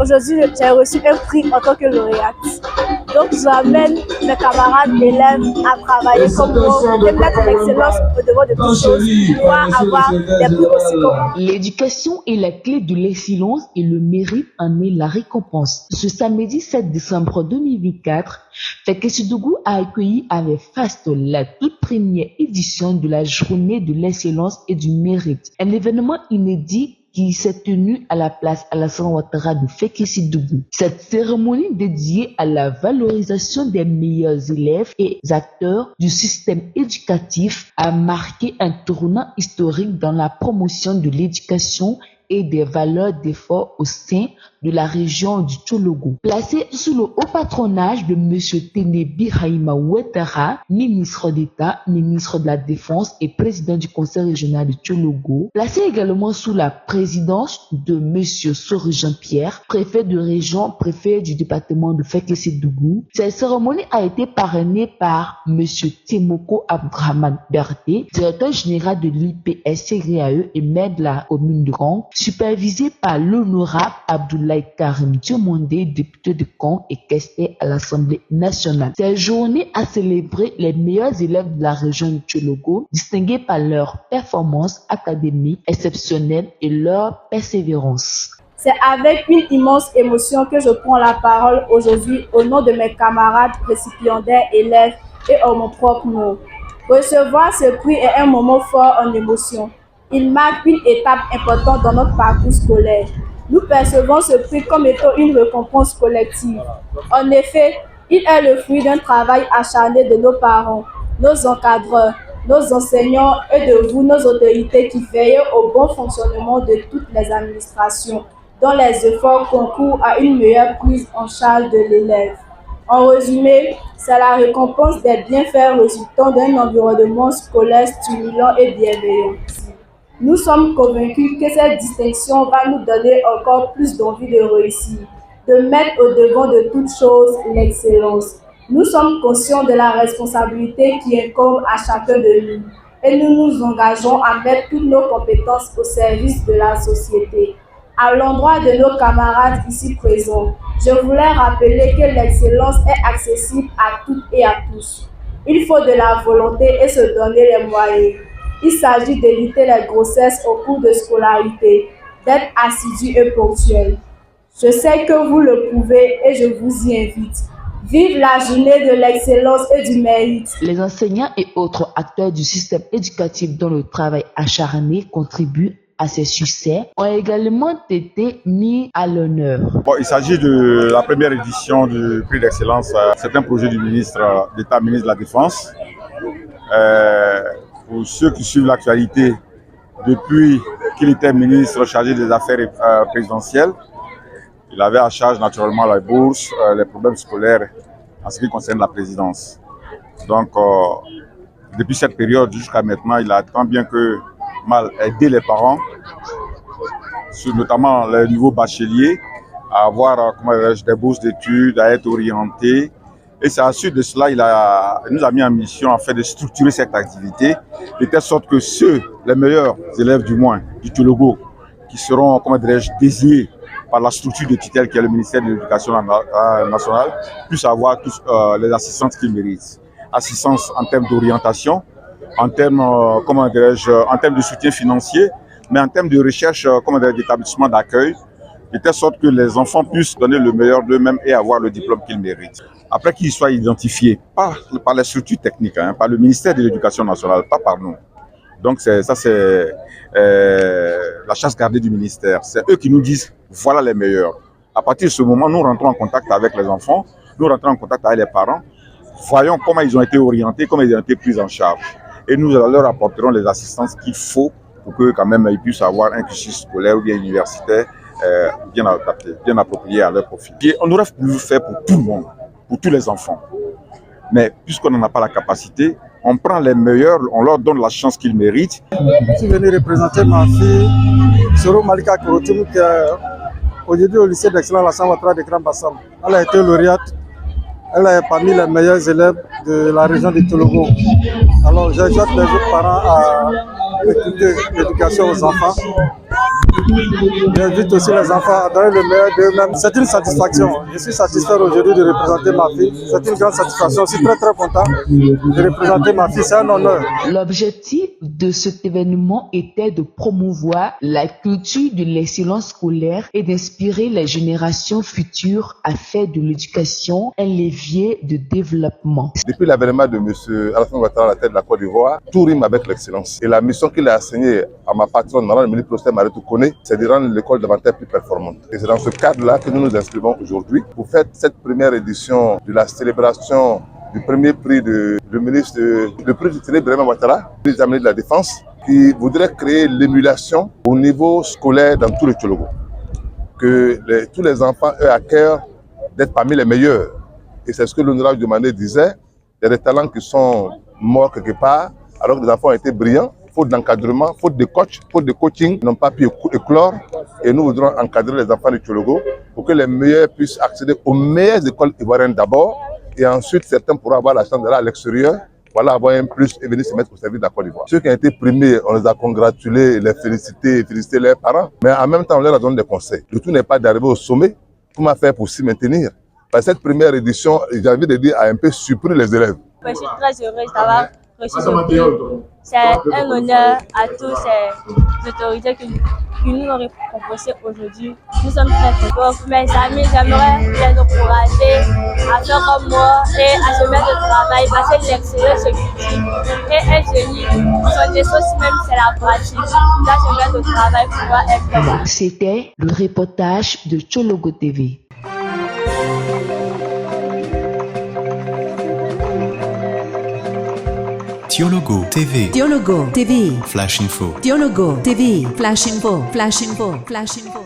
Aujourd'hui, j'ai reçu un prix en tant que lauréate. Donc, j'amène mes camarades élèves à travailler comme moi et mettre l'excellence au-devant de toutes choses pour pouvoir avoir des prix aussi comme moi. L'éducation est la clé de l'excellence et le mérite en est la récompense. Ce samedi 7 décembre 2024, Fekesidugou a accueilli avec faste la toute première édition de la Journée de l'excellence et du mérite. Un événement inédit qui s'est tenu à la place Alassane Ouattara de Fekesidugou. Cette cérémonie dédiée à la valorisation des meilleurs élèves et acteurs du système éducatif a marqué un tournant historique dans la promotion de l'éducation et des valeurs d'effort au sein de la région du Tchologo. Placé sous le haut patronage de M. Tenebi Haïma Ouattara, ministre d'État, ministre de la Défense et président du conseil régional du Tchologo, placé également sous la présidence de M. Sori Jean-Pierre, préfet de région, préfet du département de Fekesidugou, cette cérémonie a été parrainée par M. Temoko Abdrahman Berté, directeur général de l'IPS-CRAE et maire de la commune de Caen, supervisé par l'honorable Abdoulaye Karim Diomondé, député de Caen et questeur à l'Assemblée nationale. Cette journée a célébré les meilleurs élèves de la région du Tchologo, distingués par leur performance académique exceptionnelle et leur persévérance. C'est avec une immense émotion que je prends la parole aujourd'hui au nom de mes camarades récipiendaires, élèves et en mon propre nom. Recevoir ce prix est un moment fort en émotion. Il marque une étape importante dans notre parcours scolaire. Nous percevons ce prix comme étant une récompense collective. En effet, il est le fruit d'un travail acharné de nos parents, nos encadreurs, nos enseignants et de vous, nos autorités qui veillent au bon fonctionnement de toutes les administrations, dont les efforts concourent à une meilleure prise en charge de l'élève. En résumé, c'est la récompense des bienfaits résultant d'un environnement scolaire stimulant et bienveillant. Nous sommes convaincus que cette distinction va nous donner encore plus d'envie de réussir, de mettre au devant de toute chose l'excellence. Nous sommes conscients de la responsabilité qui incombe à chacun de nous et nous nous engageons à mettre toutes nos compétences au service de la société. À l'endroit de nos camarades ici présents, je voulais rappeler que l'excellence est accessible à toutes et à tous. Il faut de la volonté et se donner les moyens. Il s'agit d'éviter les grossesses au cours de scolarité, d'être assidu et ponctuel. Je sais que vous le pouvez et je vous y invite. Vive la journée de l'excellence et du mérite. Les enseignants et autres acteurs du système éducatif dont le travail acharné contribue à ces succès ont également été mis à l'honneur. Il s'agit de la première édition du prix d'excellence. C'est un projet du ministre d'État, ministre de la Défense. Pour ceux qui suivent l'actualité, depuis qu'il était ministre chargé des affaires présidentielles, il avait à charge naturellement la bourse, les problèmes scolaires en ce qui concerne la présidence. Donc, depuis cette période jusqu'à maintenant, il a tant bien que mal aidé les parents, notamment le niveau bachelier, à avoir des bourses d'études, à être orienté. Et c'est à la suite de cela, il nous a mis en mission en fait de structurer cette activité, de telle sorte que les meilleurs élèves du moins, du Tchologo, qui seront, désignés par la structure de tutelle qui est le ministère de l'Éducation nationale, puissent avoir tous les assistances qu'ils méritent. Assistance en termes d'orientation, en termes, en termes de soutien financier, mais en termes de recherche, d'établissement d'accueil, de telle sorte que les enfants puissent donner le meilleur d'eux-mêmes et avoir le diplôme qu'ils méritent. Après qu'ils soient identifiés, pas par les structures techniques, par le ministère de l'Éducation nationale, pas par nous. Donc c'est la chasse gardée du ministère. C'est eux qui nous disent, voilà les meilleurs. À partir de ce moment, nous rentrons en contact avec les enfants, nous rentrons en contact avec les parents, voyons comment ils ont été orientés, comment ils ont été pris en charge. Et nous leur apporterons les assistances qu'il faut pour que quand même ils puissent avoir un cursus scolaire ou bien universitaire bien adapté, bien approprié à leur profil. Et on aurait pu le faire pour tout le monde, pour tous les enfants. Mais puisqu'on n'en a pas la capacité, on prend les meilleurs, on leur donne la chance qu'ils méritent. Je suis venu représenter ma fille, Soro Malika Korotim, qui est aujourd'hui au lycée d'excellence Alassane Ouattara de Grand Bassam. Elle a été lauréate, elle est parmi les meilleurs élèves de la région du Tchologo. Alors j'exhorte les autres parents à écouter l'éducation aux enfants J'invite aussi les enfants à donner le meilleur d'eux-mêmes. C'est une satisfaction. Je suis satisfait aujourd'hui de représenter ma fille. C'est une grande satisfaction. Je suis très content de représenter ma fille. C'est un honneur. L'objectif de cet événement était de promouvoir la culture de l'excellence scolaire et d'inspirer les générations futures à faire de l'éducation un levier de développement. Depuis l'avènement de M. Alassane Ouattara à la tête de la Côte d'Ivoire, tout rime avec l'excellence. Et la mission qu'il a assignée à ma patronne, Mme Émilie Prosper Maretou Koné, c'est de rendre l'école davantage plus performante. Et c'est dans ce cadre-là que nous nous inscrivons aujourd'hui pour faire cette première édition de la célébration du premier prix le prix du Télé Ibrahima Ouattara, les amis de la défense, qui voudrait créer l'émulation au niveau scolaire dans tout le Tchologo. Que tous les enfants aient à cœur d'être parmi les meilleurs. Et c'est ce que l'honorable Diomané disait, il y a des talents qui sont morts quelque part, alors que les enfants ont été brillants, faute d'encadrement, faute de coach, faute de coaching, n'ont pas pu éclore. Et nous voudrons encadrer les enfants du Tchologo pour que les meilleurs puissent accéder aux meilleures écoles ivoiriennes d'abord, et ensuite certains pourront avoir la chance d'aller à l'extérieur, voilà, avoir un plus et venir se mettre au service de la Côte d'Ivoire. Ceux qui ont été primés, on les a congratulés, les féliciter leurs parents, mais en même temps on leur a donné des conseils. Le tout n'est pas d'arriver au sommet, comment faire pour s'y maintenir. Parce que cette première édition, j'ai envie de dire, a un peu surpris les élèves. Je suis très heureuse d'avoir reçu ce prix. C'est un honneur à tous ces autorités qui nous ont récompensés aujourd'hui. Nous sommes très contents. Mes amis, j'aimerais les encourager à faire comme moi et à se mettre au travail parce que l'excellence se cultive. Et un génie, son défaut même, c'est la pratique. Là, se mettre au travail pour pouvoir être bon. C'était le reportage de Tchologo TV. Tiologo TV. Tiologo TV. Flash Info. Tiologo TV. Flash Info. Flash Info. Flash Info.